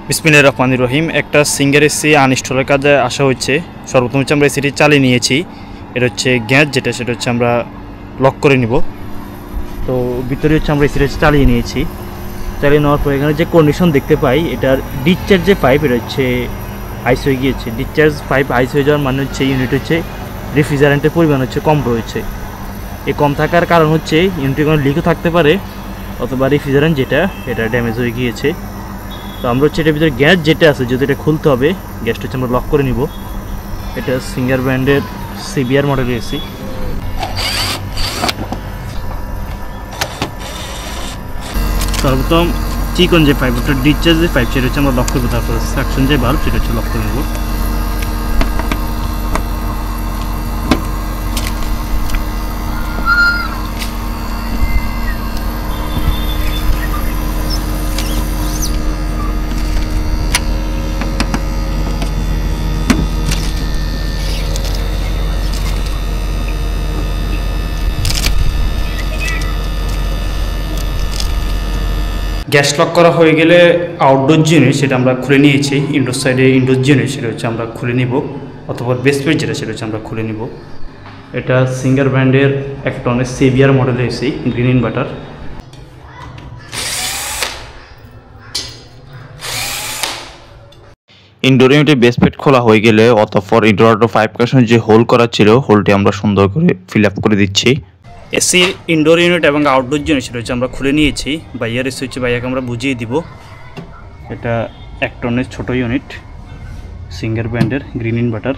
বিসমিল্লাহির রহমানির রহিম। একটা সিঙ্গার এসি আনইনস্টলের কাজে আসা হচ্ছে। সর্বপ্রথম হচ্ছে আমরা এসিটি চালিয়ে নিয়েছি। এটা হচ্ছে গ্যাস, সেটা হচ্ছে আমরা লক করে নিব। তো ভিতরে হচ্ছে আমরা এসিটা চালিয়ে নিয়েছি। চালিয়ে নেওয়ার পর এখানে যে কন্ডিশন দেখতে পাই, এটার ডিসচার্জ যে পাইপ, এটা হচ্ছে আইস হয়ে গিয়েছে। ডিসচার্জ পাইপ আইস হয়ে যাওয়ার মানে হচ্ছে ইউনিট হচ্ছে রেফ্রিজারেন্টের পরিমাণ হচ্ছে কম রয়েছে। এই কম থাকার কারণ হচ্ছে ইউনিটে কোনো লিকও থাকতে পারে, অথবা রেফ্রিজারেন্ট এটা ড্যামেজ হয়ে গিয়েছে। তো আমরা হচ্ছে এটার ভিতরে গ্যাস যেটা আছে, যদি এটা খুলতে হবে, গ্যাসটা হচ্ছে আমরা লক করে নিব। এটা সিঙ্গার ব্র্যান্ডের সিবিআর মডেল এসি। সর্বপ্রথম চিকন যে পাইপ, ওটা ডিসচার্জ যে পাইপ, সেটা হচ্ছে আমরা লক করবো। তারপরে সাকশন যে বাল্ব, সেটা হচ্ছে লক করে নেব। গ্যাস লক করা হয়ে গেলে আউটডোর জিনিস সেটা আমরা খুলে নিয়েছি। ইনডোর সাইডে ইনডোর জিনিস সেটা হচ্ছে আমরা খুলে নিব, অথবা বেস পেজ সেটা হচ্ছে আমরা খুলে নিব। এটা সিঙ্গার ব্র্যান্ডের একটা অনেক severe model AC, green inverter. Indoor ইউনিটের বেস প্লেট খোলা হয়ে গেলে অতঃপর ইনডোর 5 কানেকশন যে হোল করা ছিল, হোলটি আমরা সুন্দর করে ফিল আপ করে দিচ্ছি। এসির ইনডোর ইউনিট এবং আউটডোর জিনিস সেটা হচ্ছে আমরা খুলে নিয়েছি। বাইয়ার এসি হচ্ছে বাইয়াকে আমরা বুঝিয়ে দিব। এটা এক টনের ছোটো ইউনিট, সিঙ্গার ব্র্যান্ডের গ্রিন ইনভার্টার।